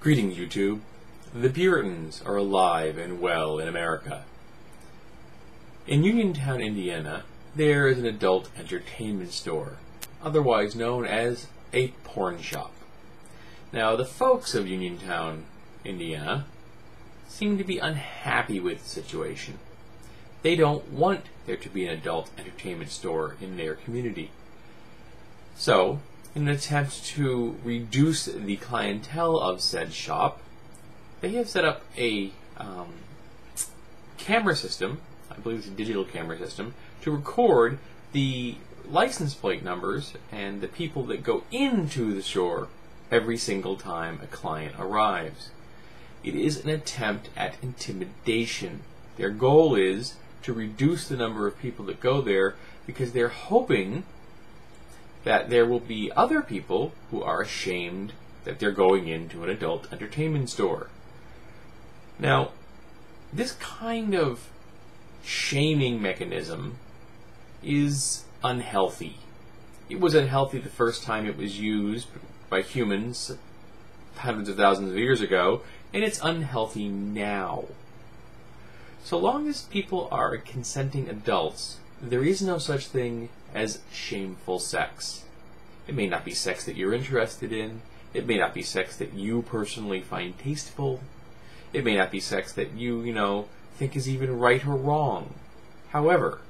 Greetings, YouTube. The Puritans are alive and well in America. In Uniontown, Indiana, there is an adult entertainment store, otherwise known as a porn shop. Now, the folks of Uniontown, Indiana, seem to be unhappy with the situation. They don't want there to be an adult entertainment store in their community. So, in an attempt to reduce the clientele of said shop, they have set up a camera system, I believe it's a digital camera system, to record the license plate numbers and the people that go into the store every single time a client arrives. It is an attempt at intimidation. Their goal is to reduce the number of people that go there because they're hoping that there will be other people who are ashamed that they're going into an adult entertainment store. Now, this kind of shaming mechanism is unhealthy. It was unhealthy the first time it was used by humans hundreds of thousands of years ago, and it's unhealthy now. So long as people are consenting adults, there is no such thing as shameful sex. It may not be sex that you're interested in. It may not be sex that you personally find tasteful. It may not be sex that you think is even right or wrong. However,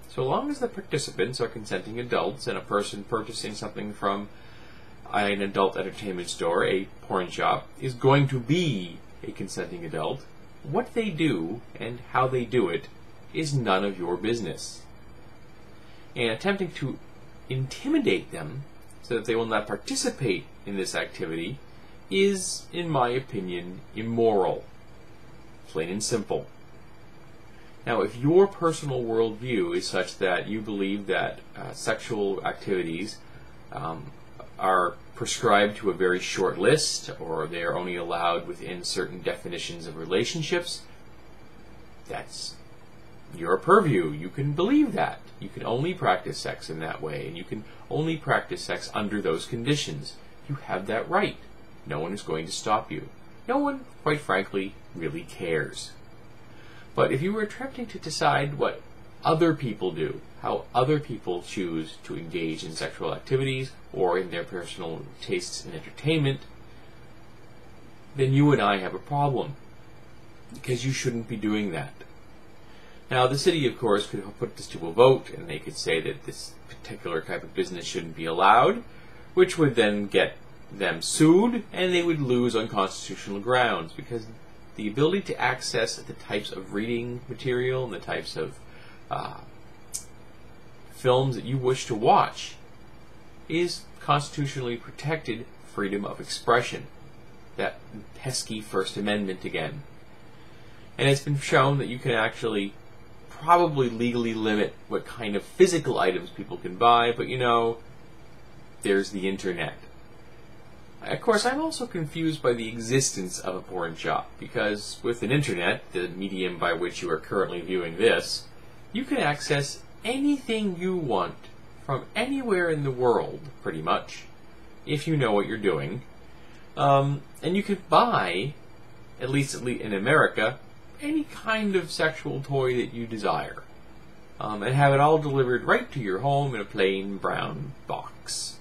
so long as the participants are consenting adults and a person purchasing something from an adult entertainment store, a porn shop, is going to be a consenting adult, what they do and how they do it is none of your business. And attempting to intimidate them so that they will not participate in this activity is, in my opinion, immoral. Plain and simple. Now, if your personal worldview is such that you believe that sexual activities are prescribed to a very short list, or they are only allowed within certain definitions of relationships, that's your purview. You can believe that. You can only practice sex in that way, and you can only practice sex under those conditions. You have that right. No one is going to stop you. No one, quite frankly, really cares. But if you were attempting to decide what other people do, how other people choose to engage in sexual activities or in their personal tastes in entertainment, then you and I have a problem, because you shouldn't be doing that. Now, the city, of course, could put this to a vote, and they could say that this particular type of business shouldn't be allowed, which would then get them sued, and they would lose on constitutional grounds, because the ability to access the types of reading material and the types of films that you wish to watch is constitutionally protected freedom of expression. That pesky First Amendment again. And it's been shown that you can actually probably legally limit what kind of physical items people can buy, but there's the internet. Of course, I'm also confused by the existence of a porn shop, because with an internet, the medium by which you are currently viewing this, you can access anything you want from anywhere in the world, pretty much, if you know what you're doing. And you can buy, at least in America, any kind of sexual toy that you desire, and have it all delivered right to your home in a plain brown box.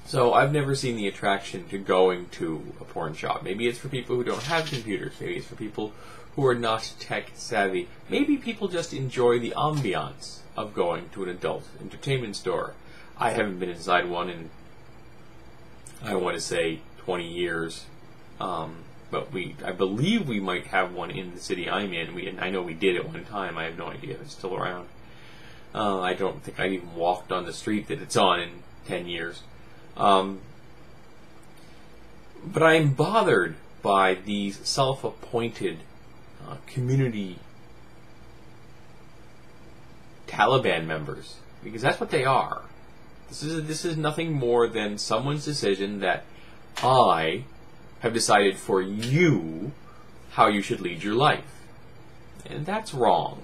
So I've never seen the attraction to going to a porn shop. Maybe it's for people who don't have computers. Maybe it's for people who are not tech savvy. Maybe people just enjoy the ambiance of going to an adult entertainment store. I haven't been inside one in, I want to say, 20 years. But I believe we might have one in the city I'm in. I know we did at one time. I have no idea if it's still around. I don't think I've even walked on the street that it's on in 10 years. But I'm bothered by these self-appointed community Taliban members, because that's what they are. This is nothing more than someone's decision that I have decided for you how you should lead your life. And that's wrong.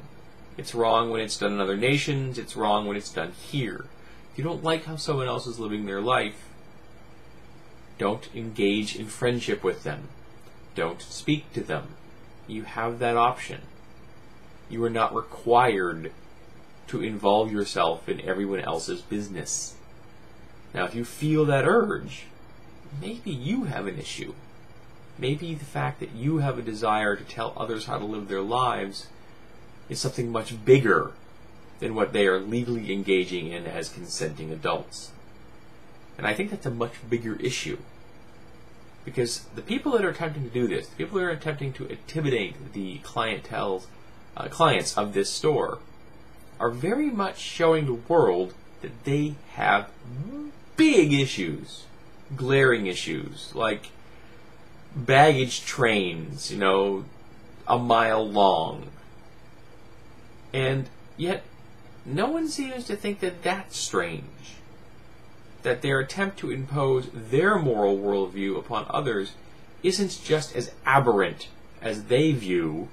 It's wrong when it's done in other nations. It's wrong when it's done here. If you don't like how someone else is living their life, Don't engage in friendship with them. Don't speak to them. You have that option. You are not required to involve yourself in everyone else's business. Now, if you feel that urge, maybe you have an issue. Maybe the fact that you have a desire to tell others how to live their lives is something much bigger than what they are legally engaging in as consenting adults. And I think that's a much bigger issue. Because the people that are attempting to do this, the people that are attempting to intimidate the clients of this store, are very much showing the world that they have big issues, glaring issues, like baggage trains, a mile long. And yet, no one seems to think that that's strange. That their attempt to impose their moral worldview upon others isn't just as aberrant as they view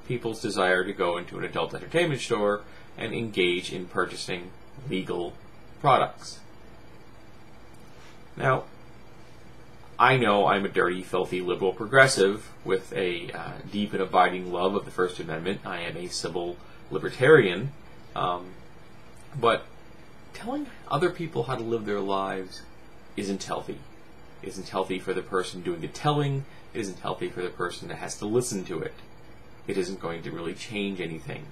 people's desire to go into an adult entertainment store and engage in purchasing legal products. Now, I know I'm a dirty, filthy, liberal progressive with a deep and abiding love of the First Amendment. I am a civil libertarian, but telling other people how to live their lives isn't healthy. It isn't healthy for the person doing the telling. It isn't healthy for the person that has to listen to it. It isn't going to really change anything.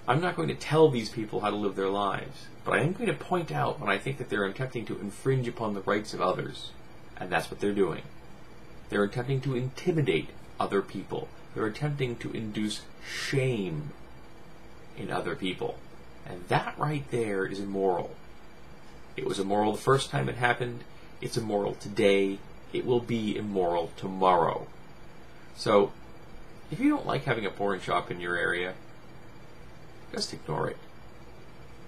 I'm not going to tell these people how to live their lives, but I am going to point out when I think that they're attempting to infringe upon the rights of others, and that's what they're doing. They're attempting to intimidate other people. They're attempting to induce shame in other people. And that right there is immoral. It was immoral the first time it happened. It's immoral today. It will be immoral tomorrow. So, if you don't like having a porn shop in your area, just ignore it.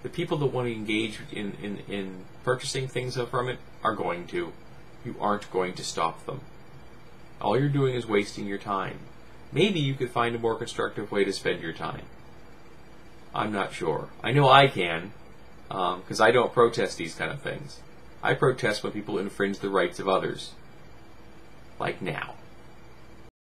The people that want to engage in purchasing things from it are going to. You aren't going to stop them. All you're doing is wasting your time. Maybe you could find a more constructive way to spend your time. I'm not sure. I know I can, because I don't protest these kind of things. I protest when people infringe the rights of others. Like now.